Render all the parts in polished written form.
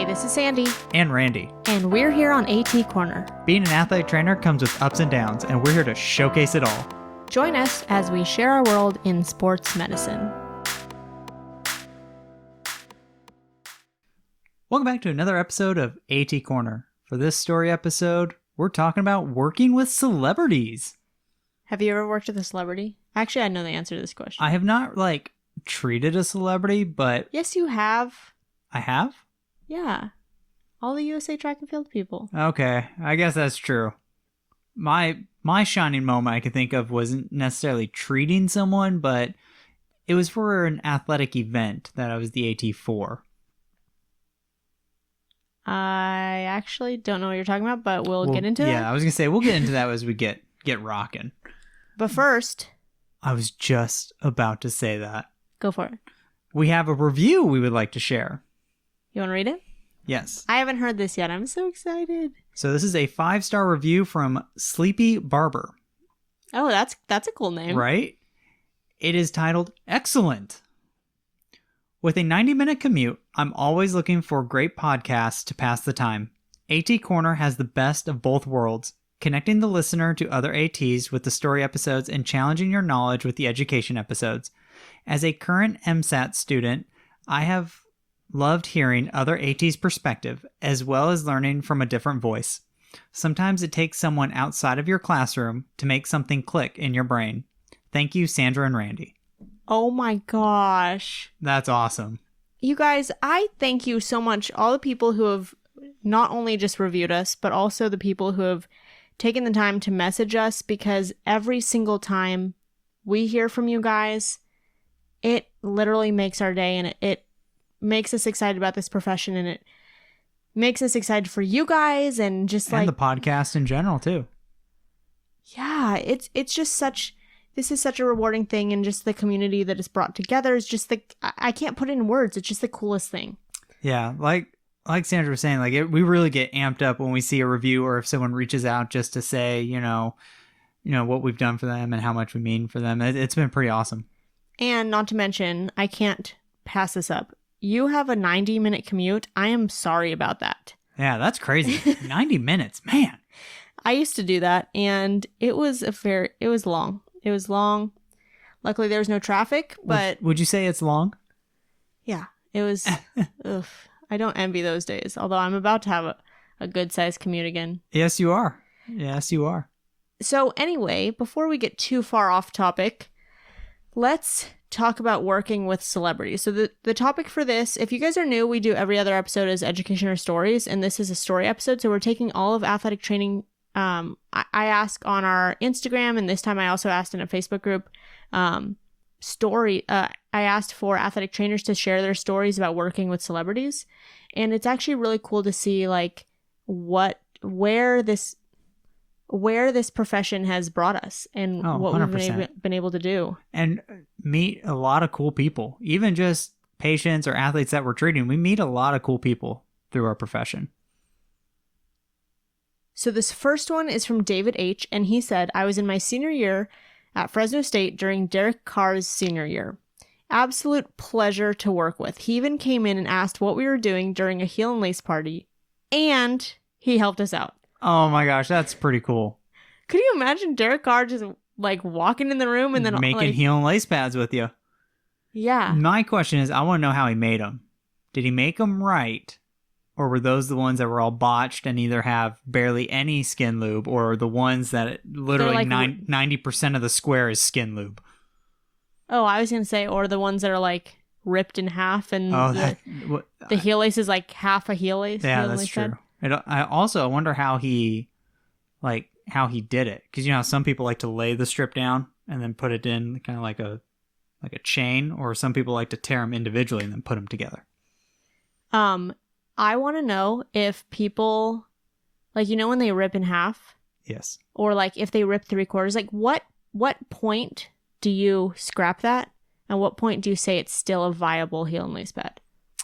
Hey, this is Sandy. And Randy. And we're here on AT Corner. Being an athletic trainer comes with ups and downs, and we're here to showcase it all. Join us as we share our world in sports medicine. Welcome back to another episode of AT Corner. For this story episode, we're talking about working with celebrities. Have you ever worked with a celebrity? Actually, I know the answer to this question. I have not, treated a celebrity, but... Yes, you have. I have? Yeah. All the USA track and field people. Okay, I guess that's true. My shining moment I could think of wasn't necessarily treating someone, but it was for an athletic event that I was the AT for. I actually don't know what you're talking about, but we'll get into that. Yeah, I was going to say, we'll get into that as we get rocking. But first... I was just about to say that. Go for it. We have a review we would like to share. You want to read it? Yes. I haven't heard this yet. I'm so excited. So this is a 5-star review from Sleepy Barber. Oh, that's a cool name. Right? It is titled, Excellent. With a 90-minute commute, I'm always looking for great podcasts to pass the time. AT Corner has the best of both worlds, connecting the listener to other ATs with the story episodes and challenging your knowledge with the education episodes. As a current MSAT student, I have loved hearing other ATs' perspective, as well as learning from a different voice. Sometimes it takes someone outside of your classroom to make something click in your brain. Thank you, Sandra and Randy. Oh my gosh. That's awesome. You guys, I thank you so much. All the people who have not only just reviewed us, but also the people who have taken the time to message us, because every single time we hear from you guys, it literally makes our day, and it makes us excited about this profession, and it makes us excited for you guys, and just and the podcast in general too. Yeah, it's just this is such a rewarding thing, and just the community that is brought together is just I can't put it in words. It's just the coolest thing. Yeah, like Sandra was saying, we really get amped up when we see a review, or if someone reaches out just to say, you know what we've done for them and how much we mean for them. It's been pretty awesome. And not to mention, I can't pass this up. You have a 90-minute commute. I am sorry about that. Yeah, that's crazy. 90 minutes, man. I used to do that, and it was long. It was long. Luckily, there was no traffic, but... Would you say it's long? Yeah, it was... ugh. I don't envy those days, although I'm about to have a good-sized commute again. Yes, you are. Yes, you are. So anyway, before we get too far off topic, let's talk about working with celebrities. So the topic for this, if you guys are new, we do every other episode as education or stories, and this is a story episode. So we're taking all of athletic training. I ask on our Instagram, and this time I also asked in a Facebook group, I asked for athletic trainers to share their stories about working with celebrities, and it's actually really cool to see where this profession has brought us, and what 100%. We've been able to do, and meet a lot of cool people. Even just patients or athletes that we're treating, we meet a lot of cool people through our profession. So this first one is from David H, and he said, I was in my senior year at Fresno State during Derek Carr's senior year. Absolute pleasure to work with. He even came in and asked what we were doing during a heel and lace party, and he helped us out. Oh my gosh, that's pretty cool. Could you imagine Derek Carr just walking in the room and then making heel and lace pads with you? Yeah. My question is, I want to know how he made them. Did he make them right? Or were those the ones that were all botched and either have barely any skin lube, or the ones that literally 90% of the square is skin lube? Oh, I was going to say, or the ones that are ripped in half, and the heel lace is half a heel lace. Yeah, that's true. I wonder how he did it. Because how some people like to lay the strip down and then put it in kind of like a chain, or some people like to tear them individually and then put them together. I want to know if people, when they rip in half? Yes. Or if they rip 3/4, what point do you scrap that? And what point do you say it's still a viable heel and lace pad?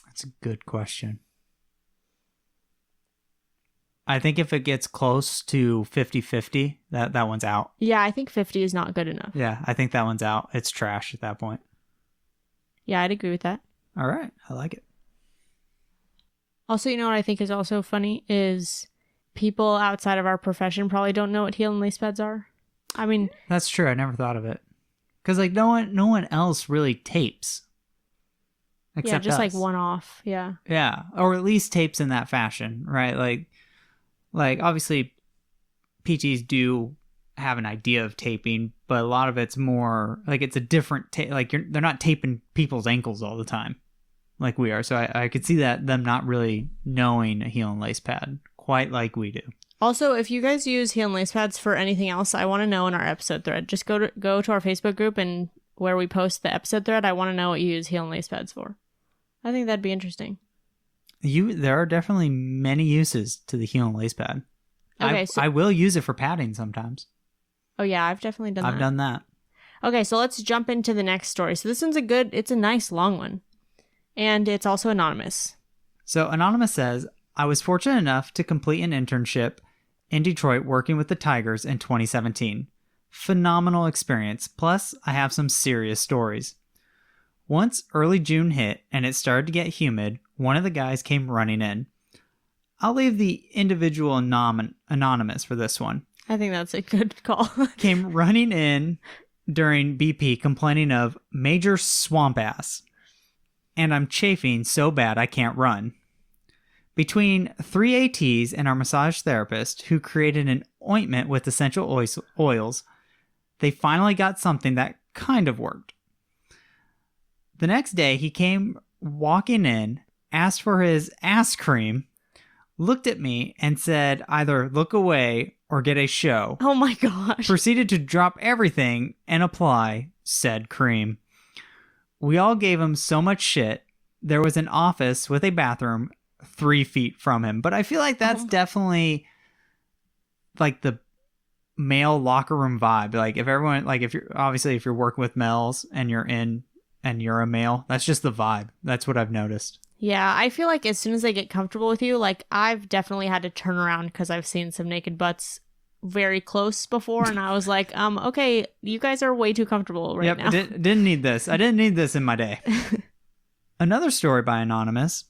That's a good question. I think if it gets close to 50-50, that one's out. Yeah, I think 50 is not good enough. Yeah, I think that one's out. It's trash at that point. Yeah, I'd agree with that. All right. I like it. Also, you know what I think is also funny is people outside of our profession probably don't know what heel and lace pads are. I mean, That's true. I never thought of it. Because like no one else really tapes. Except just us. like one off. Yeah. Yeah, or at least tapes in that fashion, right? Like obviously PTs do have an idea of taping, but a lot of it's more like it's a different like they're not taping people's ankles all the time like we are. So I could see that them not really knowing a heel and lace pad quite like we do. Also, if you guys use heel and lace pads for anything else, I want to know in our episode thread. Just go to our Facebook group, and where we post the episode thread, I want to know what you use heel and lace pads for. I think that'd be interesting. There are definitely many uses to the heel and lace pad. Okay, I will use it for padding sometimes. Oh yeah, I've definitely done that. I've done that. Okay, so let's jump into the next story. So this one's it's a nice long one. And it's also anonymous. So Anonymous says, I was fortunate enough to complete an internship in Detroit working with the Tigers in 2017. Phenomenal experience. Plus, I have some serious stories. Once early June hit and it started to get humid, one of the guys came running in. I'll leave the individual anonymous for this one. I think that's a good call. Came running in during BP complaining of major swamp ass. And I'm chafing so bad I can't run. Between 3 ATs and our massage therapist, who created an ointment with essential oils, they finally got something that kind of worked. The next day, he came walking in, asked for his ass cream, looked at me, and said either look away or get a show. Oh my gosh. Proceeded to drop everything and apply said cream. We all gave him so much shit. There was an office with a bathroom 3 feet from him. But I feel like that's definitely like the male locker room vibe. Like if everyone, like if you're working with males and you're a male, that's just the vibe. That's what I've noticed. Yeah, I feel like as soon as they get comfortable with you, like I've definitely had to turn around because I've seen some naked butts very close before, and I was like, okay, you guys are way too comfortable right now. Didn't need this. I didn't need this in my day. Another story by Anonymous.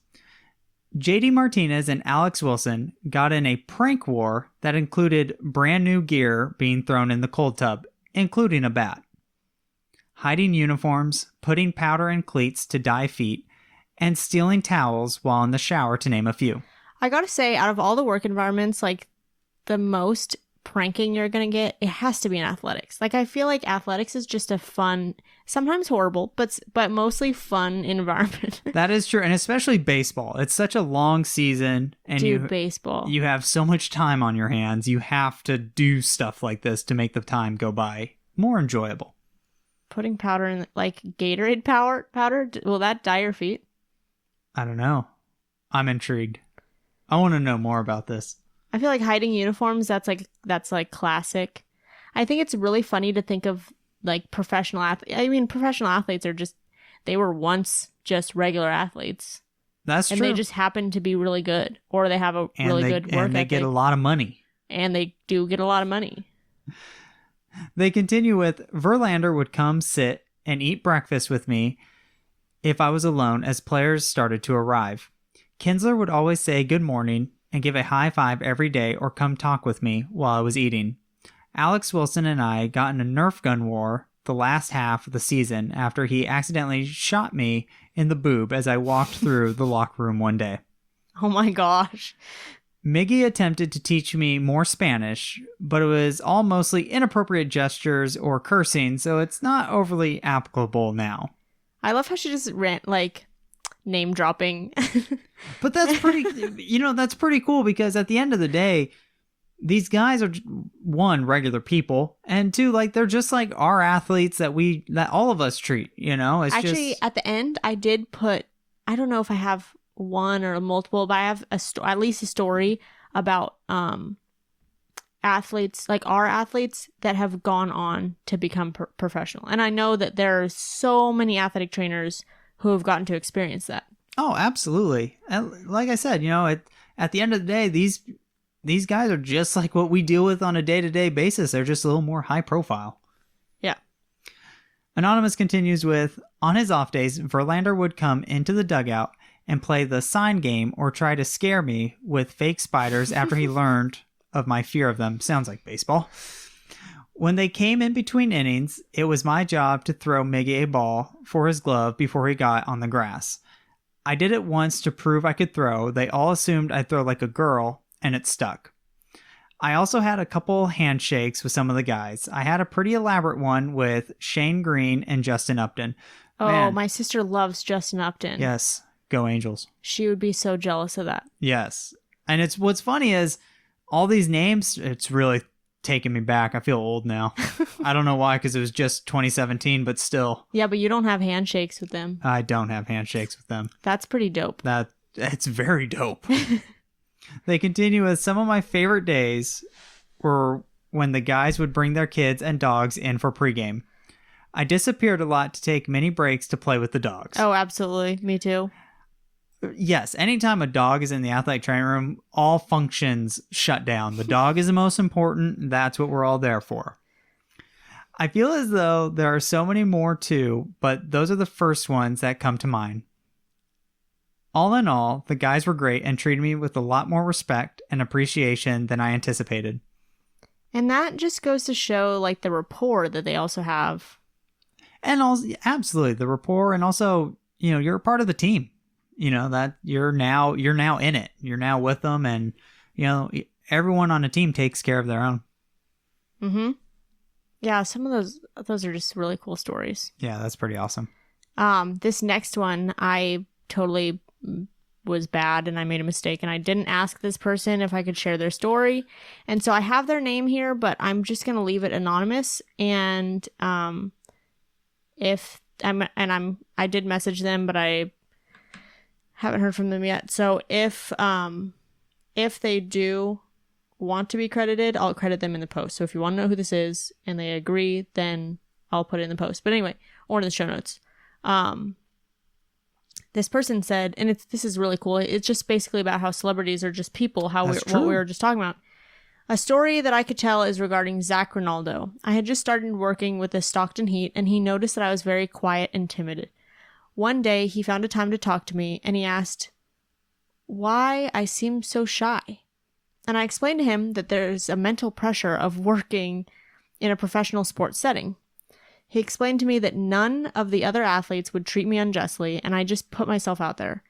JD Martinez and Alex Wilson got in a prank war that included brand new gear being thrown in the cold tub, including a bat, hiding uniforms, putting powder in cleats to dye feet, and stealing towels while in the shower, to name a few. I gotta say, out of all the work environments, like the most pranking you're gonna get, it has to be in athletics. Like I feel like athletics is just a fun, sometimes horrible, but mostly fun environment. That is true, and especially baseball. It's such a long season, and baseball. You have so much time on your hands. You have to do stuff like this to make the time go by more enjoyable. Putting powder in, like Gatorade powder, will that dye your feet? I don't know. I'm intrigued. I want to know more about this. I feel like hiding uniforms, that's classic. I think it's really funny to think of like professional athletes. I mean, professional athletes they were once just regular athletes. That's true. And they just happen to be really good, or they have a really good work ethic. And they get a lot of money. And they do get a lot of money. They continue with, Verlander would come sit and eat breakfast with me if I was alone as players started to arrive. Kinsler would always say good morning and give a high five every day or come talk with me while I was eating. Alex Wilson and I got in a Nerf gun war the last half of the season after he accidentally shot me in the boob as I walked through the locker room one day. Oh my gosh. Miggy attempted to teach me more Spanish, but it was all mostly inappropriate gestures or cursing, so it's not overly applicable now. I love how she just name dropping. But that's pretty cool, because at the end of the day, these guys are, one, regular people, and two, like they're just like our athletes that all of us treat, It's actually just... At the end I did put, I don't know if I have one or multiple, but I have at least a story about athletes, like our athletes that have gone on to become professional. And I know that there are so many athletic trainers who have gotten to experience that. Oh, absolutely. And like I said, at the end of the day, these guys are just like what we deal with on a day-to-day basis. They're just a little more high profile. Yeah. Anonymous continues with, on his off days, Verlander would come into the dugout and play the sign game or try to scare me with fake spiders after he learned of my fear of them. Sounds like baseball. When they came in between innings, it was my job to throw Miggy a ball for his glove before he got on the grass. I did it once to prove I could throw. They all assumed I'd throw like a girl, and it stuck. I also had a couple handshakes with some of the guys. I had a pretty elaborate one with Shane Green and Justin Upton. Oh, Man. my sister loves Justin Upton. Yes. Go Angels. She would be so jealous of that. Yes. And it's what's funny is all these names, it's really taking me back. I feel old now. I don't know why, because it was just 2017, but still. Yeah, but you don't have handshakes with them. I don't have handshakes with them. That's pretty dope. It's very dope. They continue with some of my favorite days were when the guys would bring their kids and dogs in for pregame. I disappeared a lot to take many breaks to play with the dogs. Oh, absolutely. Me too. Yes, anytime a dog is in the athletic training room, all functions shut down. The dog is the most important. That's what we're all there for. I feel as though there are so many more too, but those are the first ones that come to mind. All in all, the guys were great and treated me with a lot more respect and appreciation than I anticipated. And that just goes to show like the rapport that they also have. And also, absolutely, the rapport, and also, you're a part of the team. That you're now in it. You're now with them, and everyone on a team takes care of their own. Mm-hmm. Yeah, some of those are just really cool stories. Yeah, that's pretty awesome. This next one, I totally was bad and I made a mistake and I didn't ask this person if I could share their story. And so I have their name here, but I'm just going to leave it anonymous. And I did message them, but I haven't heard from them yet. So if they do want to be credited, I'll credit them in the post. So if you want to know who this is and they agree, then I'll put it in the post. But anyway, or in the show notes. This person said, and this is really cool. It's just basically about how celebrities are just people, what we were just talking about. A story that I could tell is regarding Zach Ronaldo. I had just started working with the Stockton Heat, and he noticed that I was very quiet and timid. One day, he found a time to talk to me, and he asked why I seemed so shy. And I explained to him that there's a mental pressure of working in a professional sports setting. He explained to me that none of the other athletes would treat me unjustly, and I just put myself out there.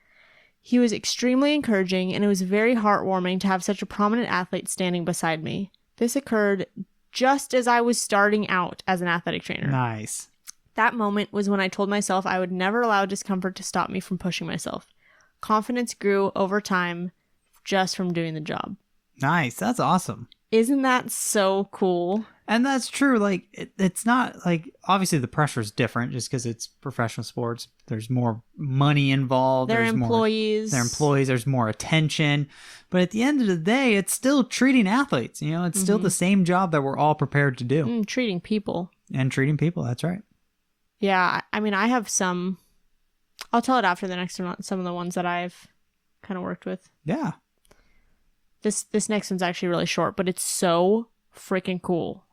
He was extremely encouraging, and it was very heartwarming to have such a prominent athlete standing beside me. This occurred just as I was starting out as an athletic trainer. Nice. That moment was when I told myself I would never allow discomfort to stop me from pushing myself. Confidence grew over time just from doing the job. Nice. That's awesome. Isn't that so cool? And that's true. Like, it's not like, obviously the pressure is different just because it's professional sports. There's more money involved. They're employees. There's more attention. But at the end of the day, it's still treating athletes. It's still the same job that we're all prepared to do. Treating people. And treating people. That's right. Yeah. I mean, I have some, I'll tell it after the next one, some of the ones that I've kind of worked with. Yeah. This next one's actually really short, but it's so freaking cool.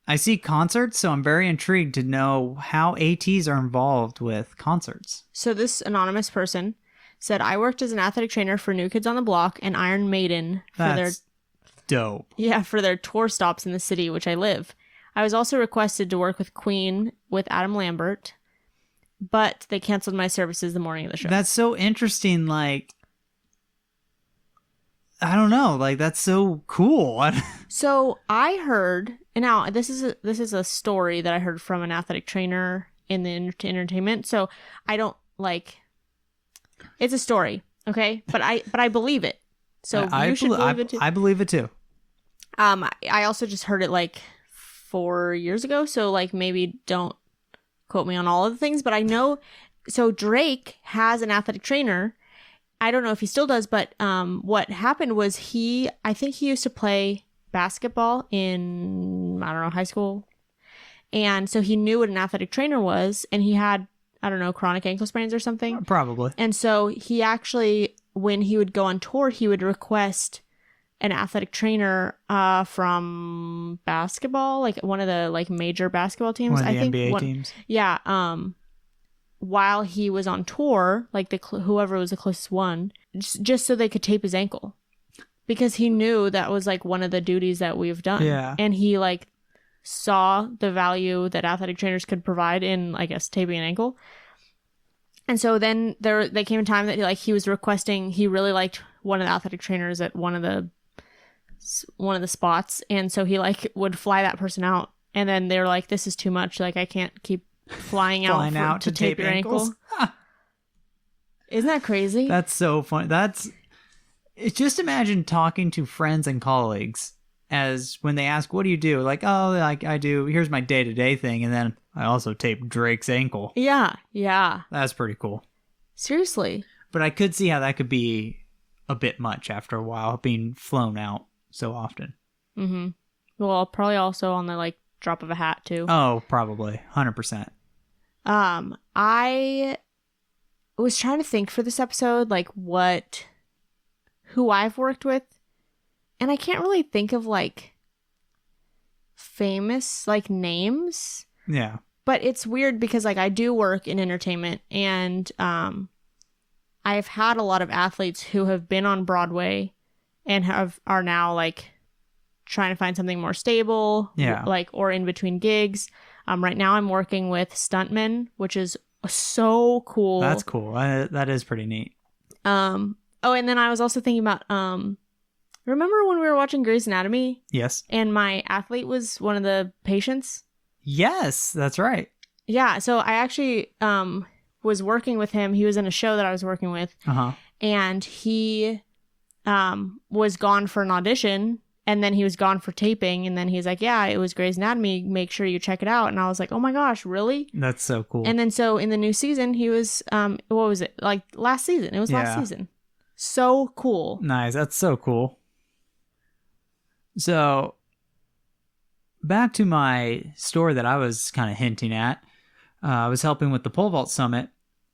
I see concerts, so I'm very intrigued to know how ATs are involved with concerts. So this anonymous person said, I worked as an athletic trainer for New Kids on the Block and Iron Maiden That's dope. Yeah, for their tour stops in the city which I live. I was also requested to work with Queen with Adam Lambert, but they canceled my services the morning of the show. That's so interesting. Like, I don't know. Like, that's so cool. So I heard, and now this is a story that I heard from an athletic trainer in the entertainment. So I don't it's a story, okay? But I believe it. So you should believe it too. I believe it too. I also just heard it 4 years ago. So maybe don't quote me on all of the things, but I know. So Drake has an athletic trainer. I don't know if he still does, but what happened was I think he used to play basketball in, I don't know, high school. And so he knew what an athletic trainer was, and he had, I don't know, chronic ankle sprains or something. Probably. And so he actually, when he would go on tour, he would request an athletic trainer from basketball, one of the major basketball teams. One of the NBA teams. Yeah. while he was on tour, like whoever was the closest one, just so they could tape his ankle. Because he knew that was like one of the duties that we've done. Yeah. And he like saw the value that athletic trainers could provide in, I guess, taping an ankle. And so then there came a time that he was requesting, he really liked one of the athletic trainers at one of the spots. And so he like would fly that person out. And then they're like, this is too much. Like, I can't keep flying out to tape your ankle. Isn't that crazy? That's so funny. It's just imagine talking to friends and colleagues as when they ask, what do you do? Like, oh, like I do, here's my day-to-day thing. And then I also tape Drake's ankle. Yeah. Yeah. That's pretty cool. Seriously. But I could see how that could be a bit much after a while, being flown out so often. Mm-hmm. Well, probably also on the like drop of a hat too. Oh, probably 100%. I was trying to think for this episode, like who I've worked with, and I can't really think of like famous like names. Yeah. But it's weird because like I do work in entertainment, and I've had a lot of athletes who have been on Broadway and are now like trying to find something more stable, like, or in between gigs. Right now I'm working with stuntmen, which is so cool. That's cool. That is pretty neat. Oh, and then I was also thinking about, remember when we were watching Grey's Anatomy? Yes. And my athlete was one of the patients? Yes, that's right. Yeah, so I actually was working with him. He was in a show that I was working with. Uh-huh. And he was gone for an audition, and then he was gone for taping, and then he's like, yeah, it was Grey's Anatomy, make sure you check it out. And I was like, oh my gosh, really? That's so cool. And then so in the new season, he was, what was it? Like last season. It was last season. So cool. Nice. That's so cool. So back to my story that I was kind of hinting at. I was helping with the pole vault summit,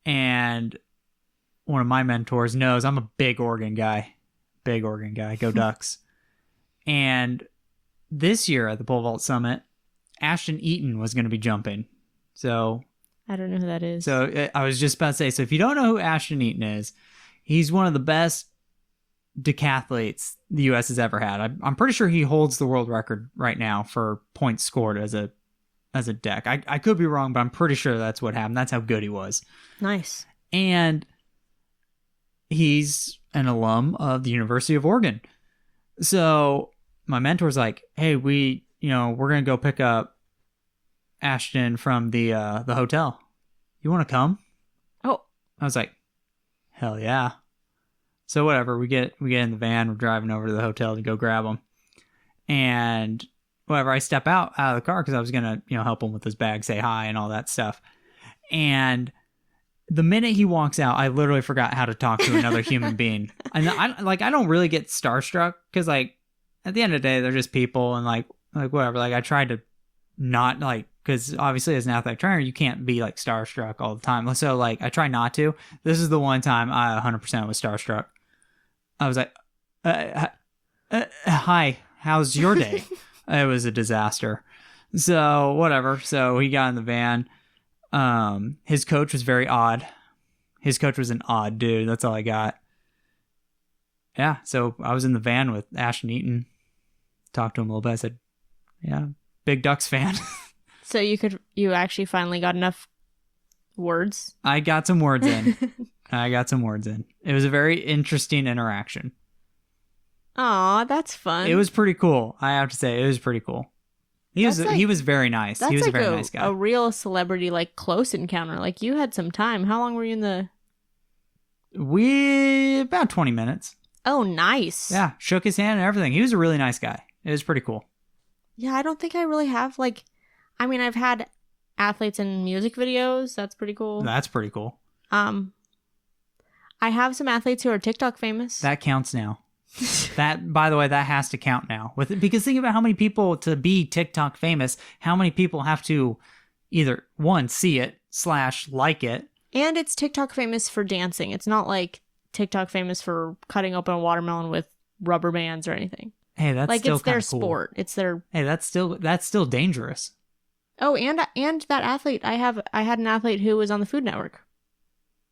and one of my mentors knows I'm a big Oregon guy. Go Ducks. And this year at the pole vault summit, Ashton Eaton was going to be jumping. So I don't know who that is. So I was just about to say, so if you don't know who Ashton Eaton is, he's one of the best decathletes the U.S. has ever had. I'm pretty sure he holds the world record right now for points scored as a deck. I could be wrong, but I'm pretty sure that's what happened. That's how good he was. Nice. And he's an alum of the University of Oregon. So my mentor's like, hey, we're going to go pick up Ashton from the hotel. You want to come? Oh. I was like, hell yeah. So whatever, we get in the van, we're driving over to the hotel to go grab him. And whatever, I step out of the car because I was going to, help him with his bag, say hi and all that stuff. And the minute he walks out, I literally forgot how to talk to another human being. And I don't really get starstruck because like at the end of the day, they're just people, and like whatever. Like I tried to not like, because obviously as an athletic trainer, you can't be like starstruck all the time. So like I try not to. This is the one time I 100% was starstruck. I was like, hi, how's your day? It was a disaster. So whatever. So he got in the van. His coach was very odd. His coach was an odd dude. That's all I got. Yeah. So I was in the van with Ashton Eaton. Talked to him a little bit. I said, yeah, big Ducks fan. So you actually finally got enough words? I got some words in. It was a very interesting interaction. Aw, that's fun. It was pretty cool. I have to say, it was pretty cool. He was very nice. He was like a very nice guy. A real celebrity, like close encounter. Like you had some time. How long were you in the? About 20 minutes. Oh, nice. Yeah, shook his hand and everything. He was a really nice guy. It was pretty cool. Yeah, I don't think I really have like. I mean, I've had athletes in music videos. That's pretty cool. I have some athletes who are TikTok famous. That counts now. That, by the way, that has to count now. Because think about how many people, to be TikTok famous, how many people have to either, one, see it, / like it. And it's TikTok famous for dancing. It's not like TikTok famous for cutting open a watermelon with rubber bands or anything. Hey, that's like still it's their cool. sport. It's their. Hey, that's still dangerous. Oh, and that athlete, I had an athlete who was on the Food Network.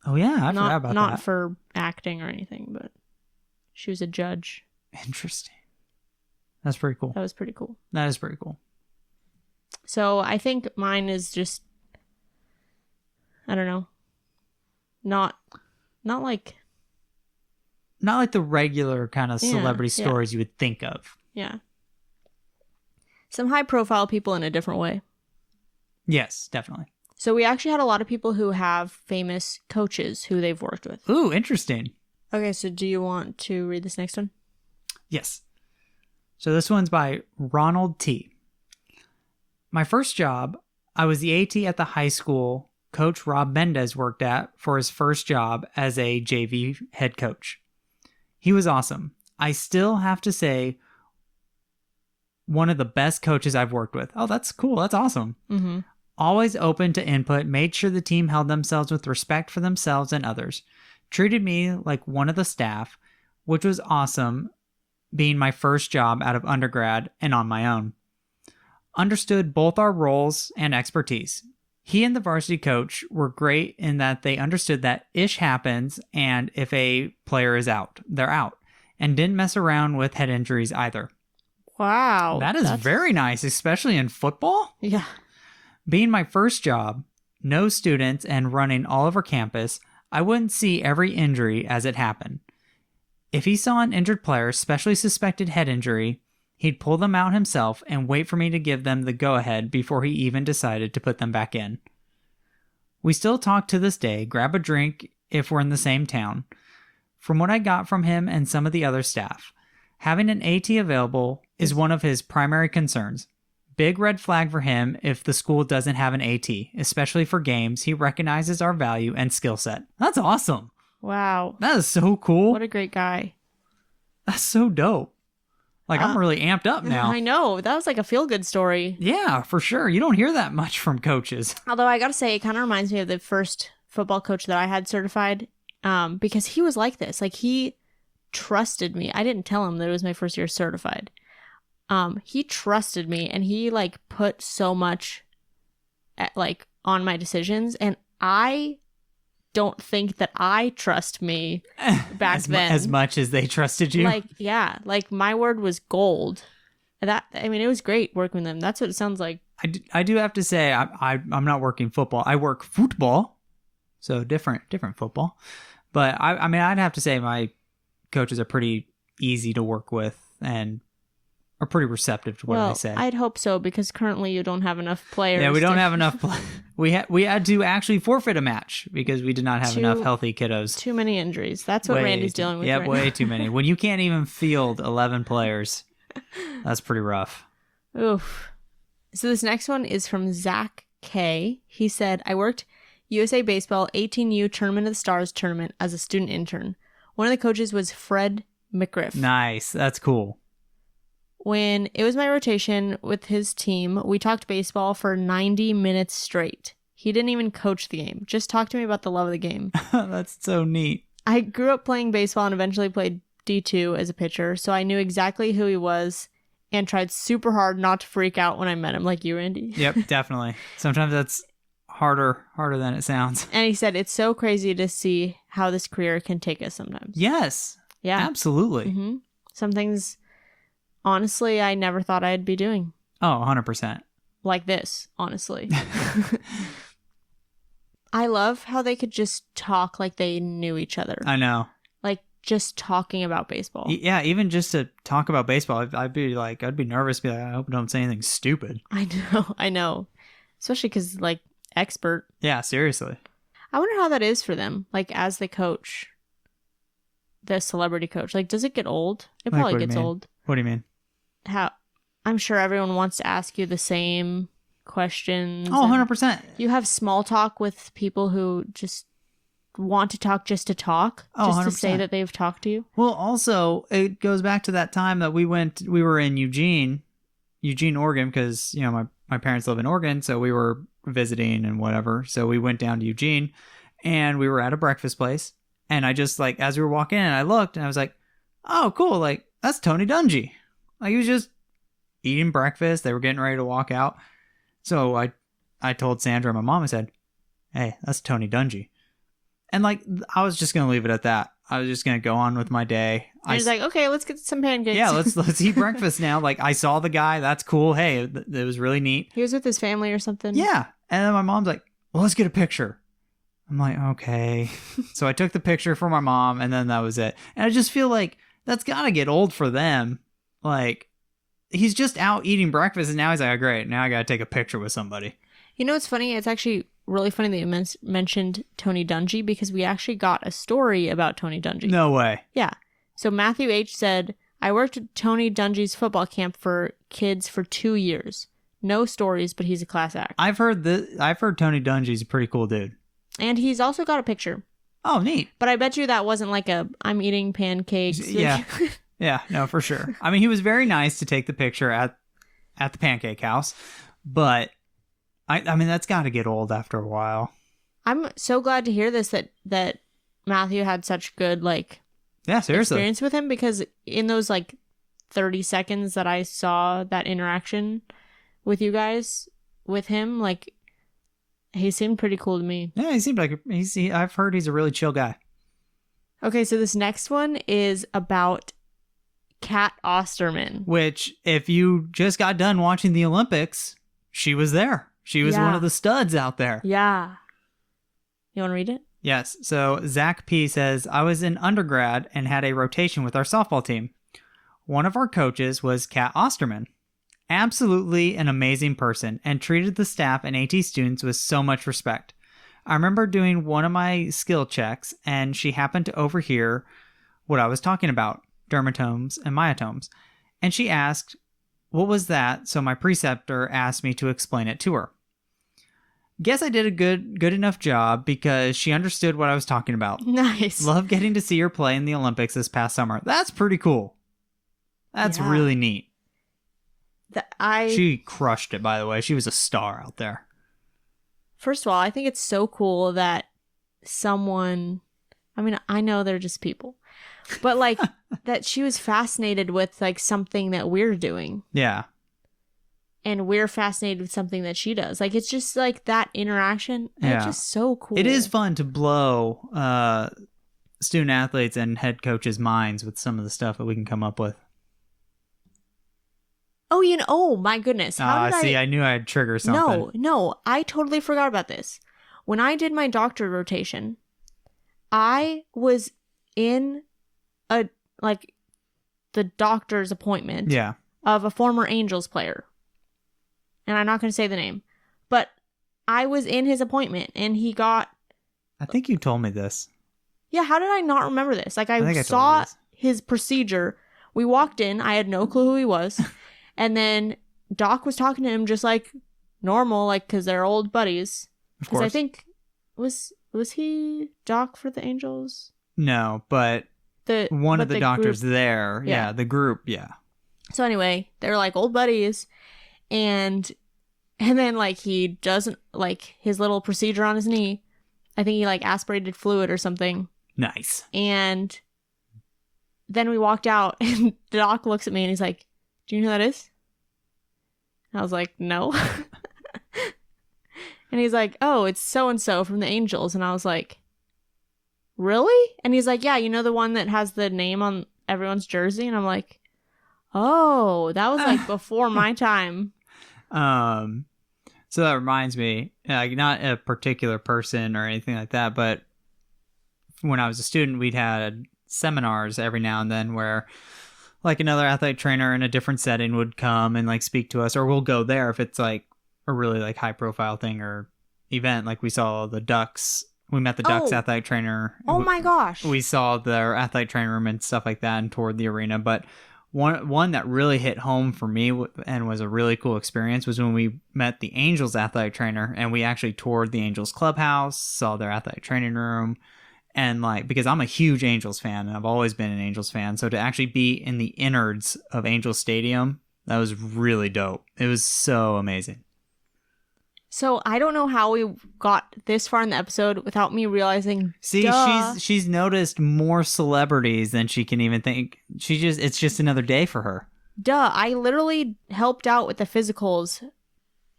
Oh yeah, I forgot about that. Not for acting or anything, but she was a judge. Interesting. That's pretty cool. That was pretty cool. That is pretty cool. So I think mine is just, I don't know, not like the regular kind of celebrity stories you would think of. Yeah. Some high profile people in a different way. Yes, definitely. So we actually had a lot of people who have famous coaches who they've worked with. Ooh, interesting. Okay, so do you want to read this next one? Yes. So this one's by Ronald T. My first job, I was the AT at the high school Coach Rob Mendez worked at for his first job as a JV head coach. He was awesome. I still have to say, one of the best coaches I've worked with. Oh, that's cool. That's awesome. Mm-hmm. Always open to input, made sure the team held themselves with respect for themselves and others. Treated me like one of the staff, which was awesome, being my first job out of undergrad and on my own. Understood both our roles and expertise. He and the varsity coach were great in that they understood that ish happens, and if a player is out, they're out, and didn't mess around with head injuries either. Wow. That's very nice, especially in football. Yeah. Being my first job, no students, and running all over campus, I wouldn't see every injury as it happened. If he saw an injured player, especially suspected head injury, he'd pull them out himself and wait for me to give them the go-ahead before he even decided to put them back in. We still talk to this day, grab a drink if we're in the same town. From what I got from him and some of the other staff, having an AT available is one of his primary concerns. Big red flag for him if the school doesn't have an AT, especially for games. He recognizes our value and skill set. That's awesome. Wow. That is so cool. What a great guy. That's so dope. Like, I'm really amped up now. I know. That was like a feel-good story. Yeah, for sure. You don't hear that much from coaches. Although I gotta say, it kind of reminds me of the first football coach that I had certified, because he was like this. Like, he trusted me. I didn't tell him that it was my first year certified. He trusted me, and he like put so much on my decisions, and I don't think that I trust me back then as much as they trusted you. Like my word was gold. It was great working with them. That's what it sounds like. I do have to say, I'm not working football. I work football, so different football. But I'd have to say my coaches are pretty easy to work with and are pretty receptive to what I say. I'd hope so, because currently you don't have enough players. Yeah, we don't have enough. We had to actually forfeit a match because we did not have enough healthy kiddos. Too many injuries. That's what Randy's dealing with. Yeah, right way now. too many. When you can't even field 11 players, that's pretty rough. Oof. So this next one is from Zack K. He said, I worked USA Baseball 18U Tournament of the Stars tournament as a student intern. One of the coaches was Fred McGriff. Nice. That's cool. When it was my rotation with his team, we talked baseball for 90 minutes straight. He didn't even coach the game. Just talked to me about the love of the game. That's so neat. I grew up playing baseball and eventually played D2 as a pitcher, so I knew exactly who he was and tried super hard not to freak out when I met him, like you, Randy. Yep, definitely. Sometimes that's harder than it sounds. And he said it's so crazy to see how this career can take us sometimes. Yes. Yeah. Absolutely. Mm-hmm. Some things, honestly, I never thought I'd be doing. Oh, 100%. Like this, honestly. I love how they could just talk like they knew each other. I know. Like, just talking about baseball. Yeah, even just to talk about baseball, I'd be nervous, be like, I hope I don't say anything stupid. I know. Especially because, like, expert. Yeah, seriously. I wonder how that is for them, like, as the coach, the celebrity coach. Like, does it get old? It probably gets old. What do you mean? I'm sure everyone wants to ask you the same questions. Oh, 100%. You have small talk with people who just want to talk just to talk. Just 100%. to say that they've talked to you. Well, also, it goes back to that time that we were in Eugene, Oregon, because, you know, my parents live in Oregon, so we were visiting and whatever. So we went down to Eugene, and we were at a breakfast place. And I just, like, as we were walking in, I looked, and I was like, oh, cool, like, that's Tony Dungy. Like, he was just eating breakfast. They were getting ready to walk out. So I I told Sandra, my mom, I said, hey, that's Tony Dungy. And like, I was just going to leave it at that. I was just going to go on with my day. And he's like, okay, let's get some pancakes. Yeah, let's eat breakfast now. Like, I saw the guy. That's cool. Hey, it was really neat. He was with his family or something. Yeah. And then my mom's like, well, let's get a picture. I'm like, okay. So I took the picture for my mom, and then that was it. And I just feel like that's got to get old for them. Like, he's just out eating breakfast, and now he's like, oh, great. Now I got to take a picture with somebody. You know what's funny? It's actually really funny that you mentioned Tony Dungy, because we actually got a story about Tony Dungy. No way. Yeah. So Matthew H said, I worked at Tony Dungy's football camp for kids for 2 years. No stories, but he's a class act. I've heard Tony Dungy's a pretty cool dude. And he's also got a picture. Oh, neat. But I bet you that wasn't like I'm eating pancakes. Yeah. Yeah, no, for sure. I mean, he was very nice to take the picture at the pancake house, but I mean, that's got to get old after a while. I'm so glad to hear this, that Matthew had such good, like, yeah, seriously, experience with him, because in those, like, 30 seconds that I saw that interaction with you guys, with him, like, he seemed pretty cool to me. Yeah, he seemed like, I've heard he's a really chill guy. Okay, so this next one is about Kat Osterman. Which, if you just got done watching the Olympics, she was there. She was one of the studs out there. Yeah. You want to read it? Yes. So Zack P says, I was in undergrad and had a rotation with our softball team. One of our coaches was Kat Osterman. Absolutely an amazing person, and treated the staff and AT students with so much respect. I remember doing one of my skill checks, and she happened to overhear what I was talking about, dermatomes and myotomes. And she asked, what was that? So my preceptor asked me to explain it to her. Guess I did a good enough job, because she understood what I was talking about. Nice. Love getting to see her play in the Olympics this past summer. That's pretty cool. That's really neat. She crushed it, by the way. She was a star out there. First of all, I think it's so cool that someone, I mean, I know they're just people, but like that she was fascinated with like something that we're doing. Yeah. And we're fascinated with something that she does. Like, it's just like that interaction. Yeah. It's just so cool. It is fun to blow student athletes and head coaches' minds with some of the stuff that we can come up with. Oh, oh my goodness. I knew I'd trigger something. No, I totally forgot about this. When I did my doctor rotation, I was in the doctor's appointment of a former Angels player. And I'm not going to say the name, but I was in his appointment, and he got... I think you told me this. Yeah, how did I not remember this? Like, I saw his procedure. We walked in. I had no clue who he was. And then Doc was talking to him just like normal, like, because they're old buddies. Because I think... Was he Doc for the Angels? No, but one of the doctors group, there. Yeah, the group, yeah. So anyway, they're like old buddies. And then like he doesn't like his little procedure on his knee. I think he like aspirated fluid or something. Nice. And then we walked out, and Doc looks at me and he's like, do you know who that is? And I was like, no. And he's like, oh, it's so-and-so from the Angels. And I was like, really? And he's like, yeah, you know the one that has the name on everyone's jersey? And I'm like, oh, that was like before my time. So that reminds me, like, not a particular person or anything like that, but when I was a student, we'd had seminars every now and then where like another athletic trainer in a different setting would come and like speak to us, or we'll go there if it's like a really like high profile thing or event. Like we saw the Ducks. We met the Ducks athletic trainer. Oh my gosh. We saw their athletic training room and stuff like that and toured the arena. But one that really hit home for me and was a really cool experience was when we met the Angels athletic trainer, and we actually toured the Angels clubhouse, saw their athletic training room. And like, because I'm a huge Angels fan and I've always been an Angels fan. So to actually be in the innards of Angels Stadium, that was really dope. It was so amazing. So I don't know how we got this far in the episode without me realizing. See, she's noticed more celebrities than she can even think. It's just another day for her. Duh, I literally helped out with the physicals.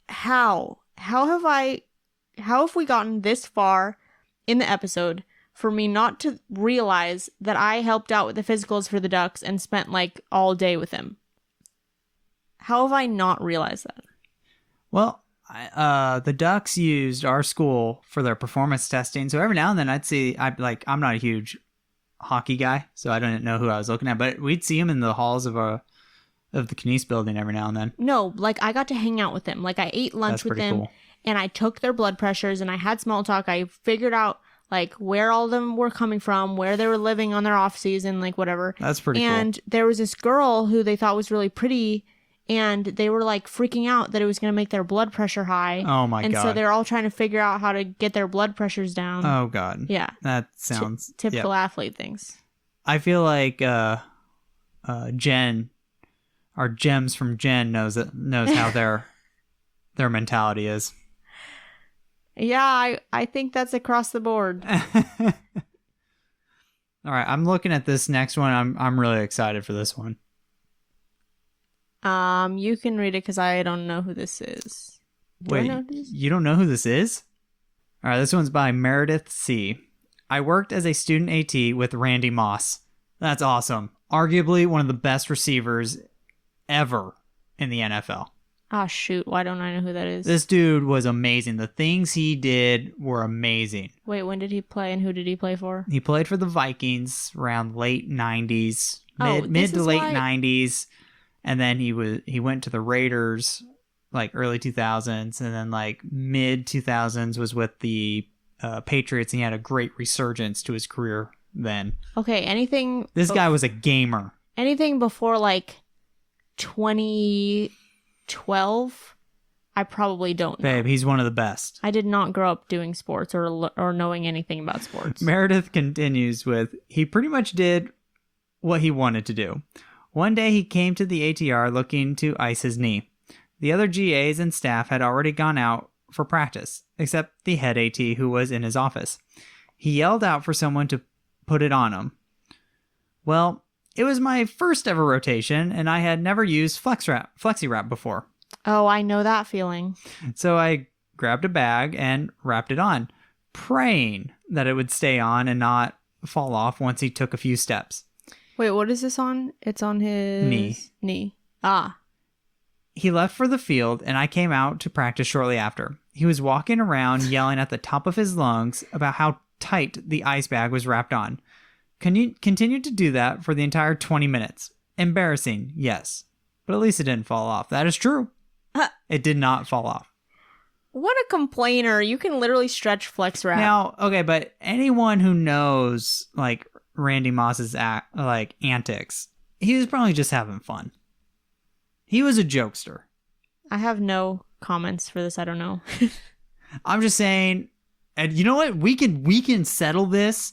How how have we gotten this far in the episode for me not to realize that I helped out with the physicals for the Ducks and spent like all day with him? How have I not realized that? Well, the Ducks used our school for their performance testing. So every now and then I'm not a huge hockey guy, so I didn't know who I was looking at, but we'd see him in the halls of the Knies building every now and then. No, like I got to hang out with him. Like I ate lunch with them, cool. And I took their blood pressures and I had small talk. I figured out like where all of them were coming from, where they were living on their off season, like whatever. That's pretty cool. And there was this girl who they thought was really pretty, and they were like freaking out that it was going to make their blood pressure high. Oh my God. And so they're all trying to figure out how to get their blood pressures down. Oh God. Yeah. That sounds typical athlete things. I feel like Jen, our Gems from Jen knows how their mentality is. Yeah, I think that's across the board. All right, I'm looking at this next one. I'm really excited for this one. You can read it because I don't know who this is. Wait, you don't know who this is? All right, this one's by Meredith C. I worked as a student AT with Randy Moss. That's awesome. Arguably one of the best receivers ever in the NFL. Ah, shoot. Why don't I know who that is? This dude was amazing. The things he did were amazing. Wait, when did he play and who did he play for? He played for the Vikings around late 90s, mid to late 90s. And then he went to the Raiders like early 2000s. And then like mid 2000s was with the Patriots. And he had a great resurgence to his career then. Okay, anything... This guy was a gamer. Anything before like 2012, I probably don't know. Babe, he's one of the best. I did not grow up doing sports or knowing anything about sports. Meredith continues with, he pretty much did what he wanted to do. One day he came to the ATR looking to ice his knee. The other GAs and staff had already gone out for practice, except the head AT who was in his office. He yelled out for someone to put it on him. Well, it was my first ever rotation, and I had never used flexi wrap before. Oh, I know that feeling. So I grabbed a bag and wrapped it on, praying that it would stay on and not fall off once he took a few steps. Wait, what is this on? It's on his knee. Ah. He left for the field, and I came out to practice shortly after. He was walking around yelling at the top of his lungs about how tight the ice bag was wrapped on. Continued to do that for the entire 20 minutes. Embarrassing, yes. But at least it didn't fall off. That is true. It did not fall off. What a complainer. You can literally stretch flex wrap. Now, okay, but anyone who knows, like, Randy Moss's antics, he was probably just having fun. He was a jokester. I have no comments for this. I don't know. I'm just saying, and you know what? We can settle this.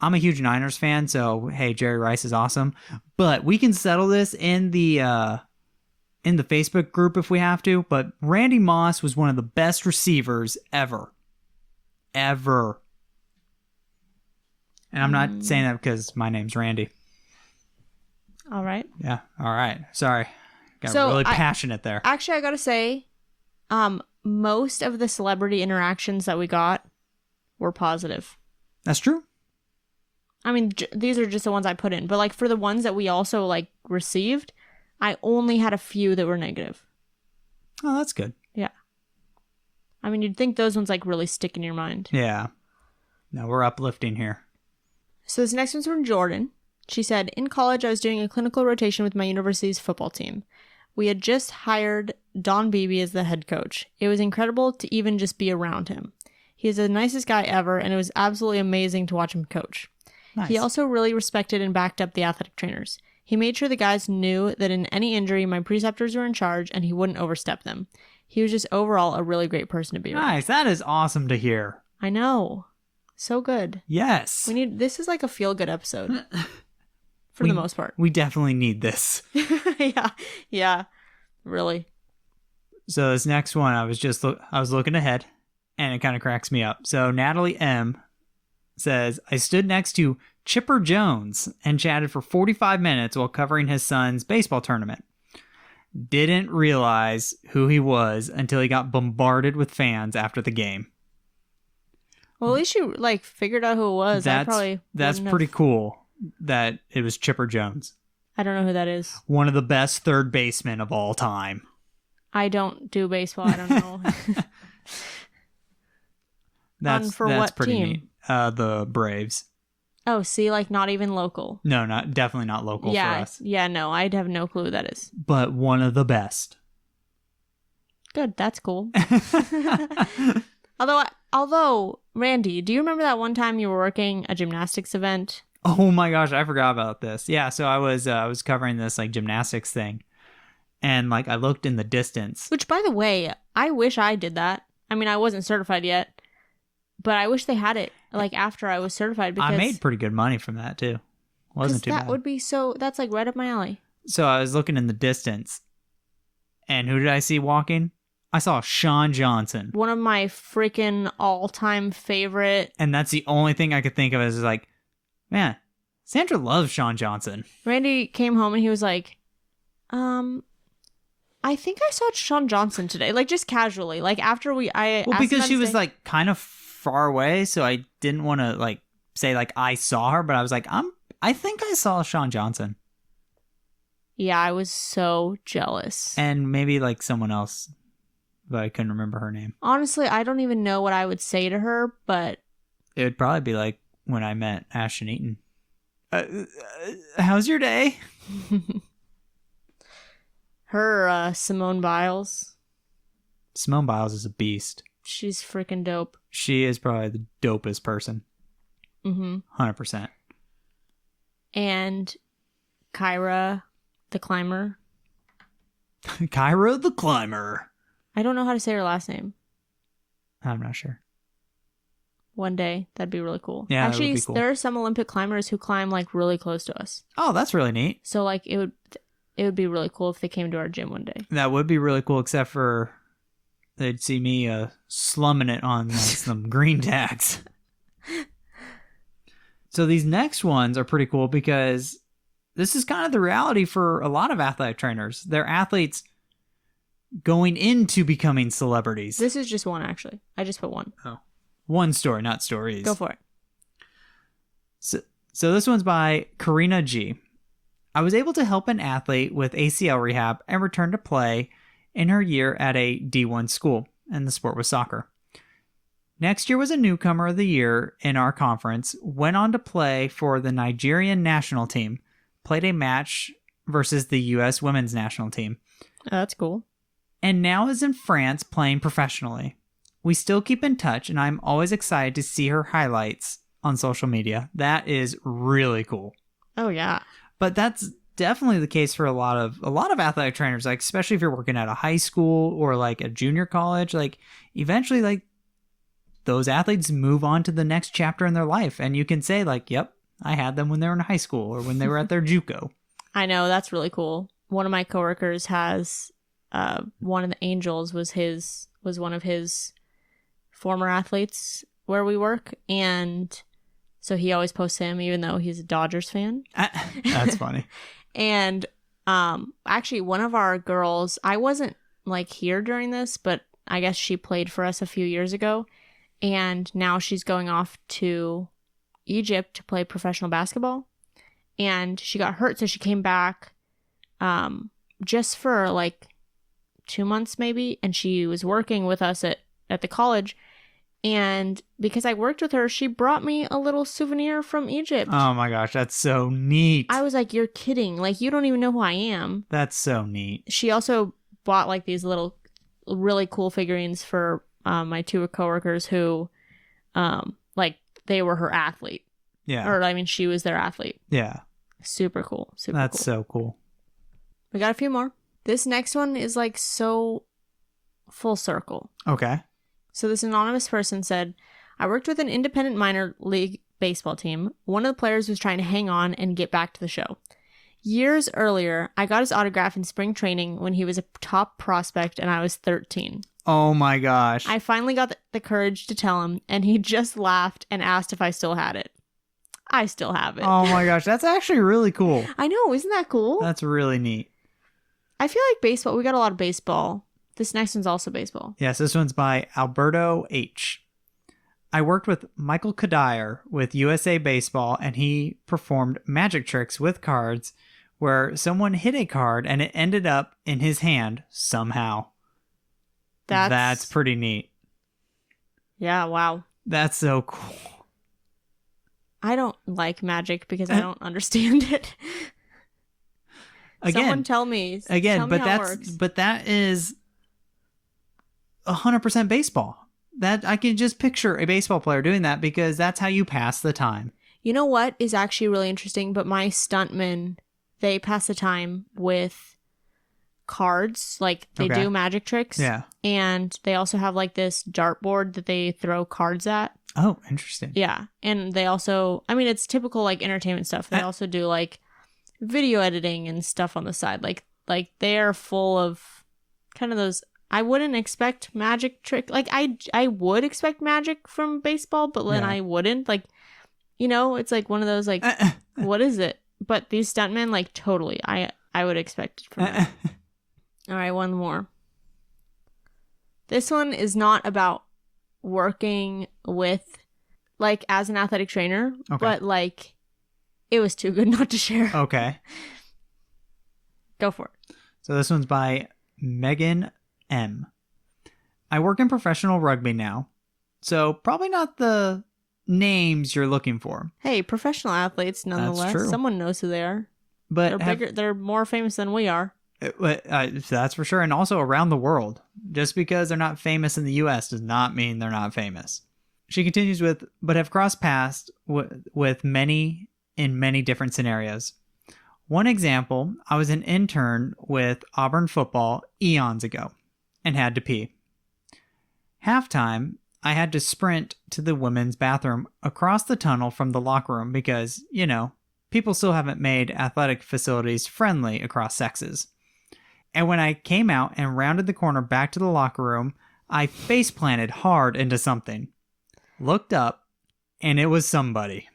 I'm a huge Niners fan, so hey, Jerry Rice is awesome. But we can settle this in the Facebook group if we have to. But Randy Moss was one of the best receivers ever. Ever. And I'm not saying that because my name's Randy. All right. Yeah, all right. Sorry. Got really passionate there. Actually, I gotta say, most of the celebrity interactions that we got were positive. That's true. I mean, these are just the ones I put in. But like for the ones that we also like received, I only had a few that were negative. Oh, that's good. Yeah. I mean, you'd think those ones like really stick in your mind. Yeah. No, we're uplifting here. So this next one's from Jordan. She said, in college, I was doing a clinical rotation with my university's football team. We had just hired Don Beebe as the head coach. It was incredible to even just be around him. He is the nicest guy ever, and it was absolutely amazing to watch him coach. Nice. He also really respected and backed up the athletic trainers. He made sure the guys knew that in any injury, my preceptors were in charge, and he wouldn't overstep them. He was just overall a really great person to be around. Nice. That is awesome to hear. I know. So good. Yes. This is like a feel-good episode. For the most part. We definitely need this. Yeah, really. So this next one, I was looking ahead, and it kind of cracks me up. So Natalie M says, I stood next to Chipper Jones and chatted for 45 minutes while covering his son's baseball tournament. didn't realize who he was until he got bombarded with fans after the game. Well, at least you like figured out who it was. That's pretty cool that it was Chipper Jones. I don't know who that is. One of the best third basemen of all time. I don't do baseball. I don't know. That's what pretty team? neat. The Braves. Oh, see, like not even local. No, definitely not local for us. Yeah, no, I'd have no clue who that is. But one of the best. Good, that's cool. Although, Randy, do you remember that one time you were working a gymnastics event? Oh my gosh, I forgot about this. Yeah, so I was covering this like gymnastics thing, and like I looked in the distance. Which, by the way, I wish I did that. I mean, I wasn't certified yet, but I wish they had it like after I was certified because I made pretty good money from that too. Wasn't too bad. That would be so. That's like right up my alley. So I was looking in the distance, and who did I see walking? I saw Shawn Johnson. One of my freaking all-time favorite. And that's the only thing I could think of is like, man, Sandra loves Shawn Johnson. Randy came home and he was like, I think I saw Shawn Johnson today. Like, just casually. Like, after because she was, like, kind of far away, so I didn't want to, like, say, like, I saw her, but I was like, I think I saw Shawn Johnson. Yeah, I was so jealous. And maybe, like, someone else, but I couldn't remember her name. Honestly, I don't even know what I would say to her, but... It would probably be like when I met Ashton Eaton. How's your day? Her, Simone Biles. Simone Biles is a beast. She's freaking dope. She is probably the dopest person. 100%. And Kyra, the climber. Kyra the climber. I don't know how to say her last name. I'm not sure. One day, that'd be really cool. Yeah, actually, that would be cool. There are some Olympic climbers who climb like really close to us. Oh, that's really neat. So like it would be really cool if they came to our gym one day. That would be really cool, except for they'd see me slumming it on like, some green tags. So these next ones are pretty cool because this is kind of the reality for a lot of athletic trainers. They're athletes going into becoming celebrities. This is just one, actually. I just put one. Oh. One story, not stories. Go for it. So this one's by Karina G. I was able to help an athlete with ACL rehab and return to play in her year at a D1 school, and the sport was soccer. Next year was a newcomer of the year in our conference, went on to play for the Nigerian national team, played a match versus the U.S. women's national team. Oh, that's cool. And now is in France playing professionally. We still keep in touch, and I'm always excited to see her highlights on social media. That is really cool. Oh, yeah. But that's definitely the case for a lot of athletic trainers, like especially if you're working at a high school or like a junior college, like eventually like those athletes move on to the next chapter in their life. And you can say like, yep, I had them when they were in high school or when they were at their JUCO. I know, that's really cool. One of my coworkers has one of the Angels was one of his former athletes where we work, and so he always posts him even though he's a Dodgers fan. That's funny. And actually one of our girls, I wasn't like here during this, but I guess she played for us a few years ago, and now she's going off to Egypt to play professional basketball, and she got hurt, so she came back just for like 2 months maybe, and she was working with us at the college. And because I worked with her, she brought me a little souvenir from Egypt. Oh my gosh, that's so neat. I was like, you're kidding. Like, you don't even know who I am. That's so neat. She also bought like these little really cool figurines for my two coworkers who like they were her athlete. Yeah. Or I mean, she was their athlete. Yeah. Super cool. That's so cool. We got a few more. This next one is like so full circle. Okay. So this anonymous person said, I worked with an independent minor league baseball team. One of the players was trying to hang on and get back to the show. Years earlier, I got his autograph in spring training when he was a top prospect and I was 13. Oh my gosh. I finally got the courage to tell him, and he just laughed and asked if I still had it. I still have it. Oh my gosh, that's actually really cool. I know, isn't that cool? That's really neat. I feel like baseball, we got a lot of baseball. This next one's also baseball. Yes, this one's by Alberto H. I worked with Michael Kadire with USA Baseball, and he performed magic tricks with cards where someone hit a card and it ended up in his hand somehow. That's pretty neat. Yeah, wow. That's so cool. I don't like magic because I don't understand it. Again, Someone tell me. Again, tell me but how it works. that is 100% baseball. That I can just picture a baseball player doing that because that's how you pass the time. You know what is actually really interesting? But my stuntmen, they pass the time with cards. Like they do magic tricks. Yeah. And they also have like this dartboard that they throw cards at. Oh, interesting. Yeah. And they also, I mean, it's typical like entertainment stuff. They also do like video editing and stuff on the side. Like they are full of kind of those. I wouldn't expect magic trick. Like I would expect magic from baseball, but then I wouldn't. Like, you know, it's like one of those like, what is it? But these stuntmen, like totally, I would expect it from them. All right, one more. This one is not about working with, like, as an athletic trainer, but like, it was too good not to share. Okay. Go for it. So this one's by Meghan M. I work in professional rugby now, so probably not the names you're looking for. Hey, professional athletes, nonetheless. That's true. Someone knows who they are. But they're bigger. They're more famous than we are. That's for sure, and also around the world. Just because they're not famous in the U.S. does not mean they're not famous. She continues with, but have crossed paths with many in many different scenarios. One example, I was an intern with Auburn football eons ago and had to pee. Halftime, I had to sprint to the women's bathroom across the tunnel from the locker room because, you know, people still haven't made athletic facilities friendly across sexes. And when I came out and rounded the corner back to the locker room, I face planted hard into something. Looked up, and it was somebody.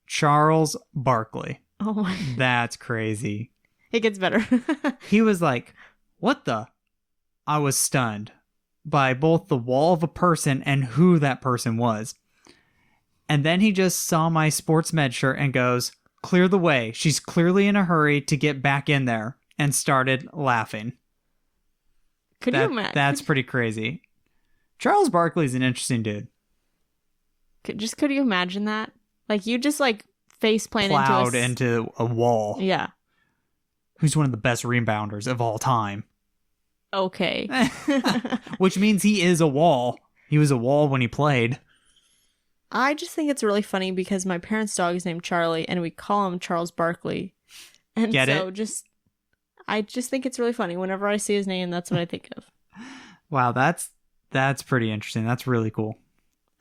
Charles Barkley. Oh my. That's crazy. It gets better. He was like, what the? I was stunned by both the wall of a person and who that person was. And then he just saw my sports med shirt and goes, clear the way. She's clearly in a hurry to get back in there, and started laughing. Could you imagine? That's pretty crazy. Charles Barkley's an interesting dude. Could you imagine that? Like you just like face plant into a wall. Yeah. Who's one of the best rebounders of all time. Okay. Which means he is a wall. He was a wall when he played. I just think it's really funny because my parents' dog is named Charlie and we call him Charles Barkley. And Get so it? I just think it's really funny. Whenever I see his name, that's what I think of. Wow, that's pretty interesting. That's really cool.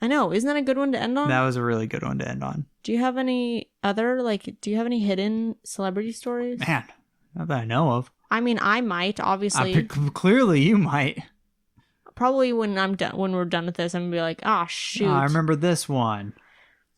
I know. Isn't that a good one to end on? That was a really good one to end on. Do you have any hidden celebrity stories? Man, not that I know of. I mean, I might, obviously. Clearly you might. Probably when we're done with this, I'm going to be like, shoot. I remember this one.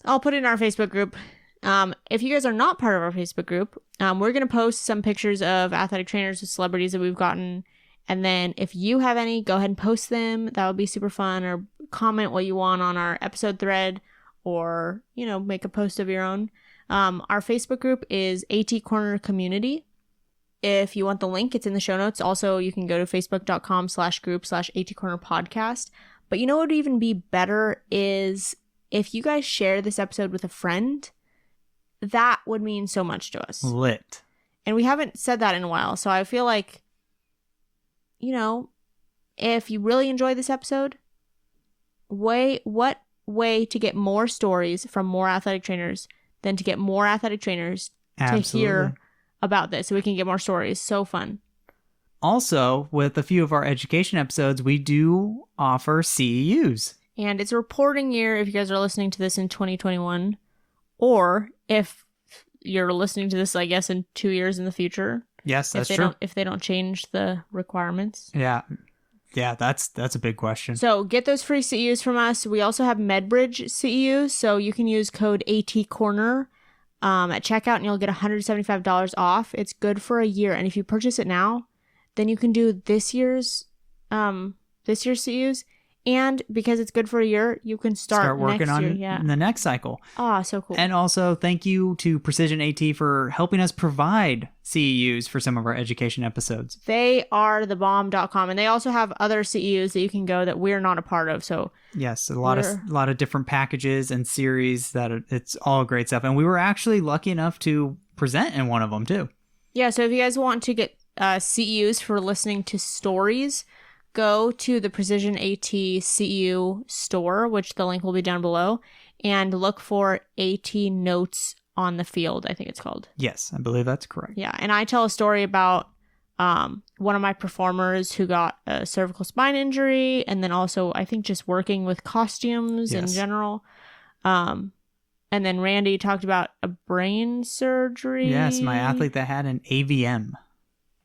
I'll put it in our Facebook group. If you guys are not part of our Facebook group, we're going to post some pictures of athletic trainers with celebrities that we've gotten. And then if you have any, go ahead and post them. That would be super fun. Or comment what you want on our episode thread, or, you know, make a post of your own. Our Facebook group is AT Corner Community. If you want the link, it's in the show notes. Also, you can go to facebook.com/group/AT Corner Podcast. But you know what would even be better is if you guys share this episode with a friend. That would mean so much to us. Lit. And we haven't said that in a while. So I feel like, you know, if you really enjoy this episode, what way to get more stories from more athletic trainers than to get more athletic trainers to hear about this so we can get more stories. So fun. Also, with a few of our education episodes, we do offer CEUs. And it's a reporting year if you guys are listening to this in 2021. Or if you're listening to this, I guess, in 2 years in the future. Yes, that's true. If they don't change the requirements. Yeah, that's a big question. So get those free CEUs from us. We also have MedBridge CEUs, so you can use code ATCorner at checkout, and you'll get $175 off. It's good for a year, and if you purchase it now, then you can do this year's CEUs. And because it's good for a year, you can start working next on year. Yeah. the next cycle. Ah, so cool. And also, thank you to Precision AT for helping us provide CEUs for some of our education episodes. They are thebomb.com, and they also have other CEUs that you can go that we're not a part of. So yes, a lot of different packages and series it's all great stuff. And we were actually lucky enough to present in one of them too. Yeah, so if you guys want to get CEUs for listening to stories, go to the Precision AT CEU store, which the link will be down below, and look for AT Notes on the Field, I think it's called. Yes, I believe that's correct. Yeah, and I tell a story about one of my performers who got a cervical spine injury, and then also I think just working with costumes in general. And then Randy talked about a brain surgery. Yes, my athlete that had an AVM.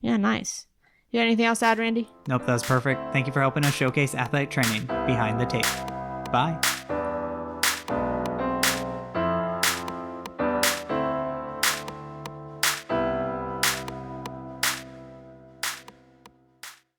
Yeah, nice. You got anything else to add, Randy? Nope, that was perfect. Thank you for helping us showcase athletic training behind the tape. Bye.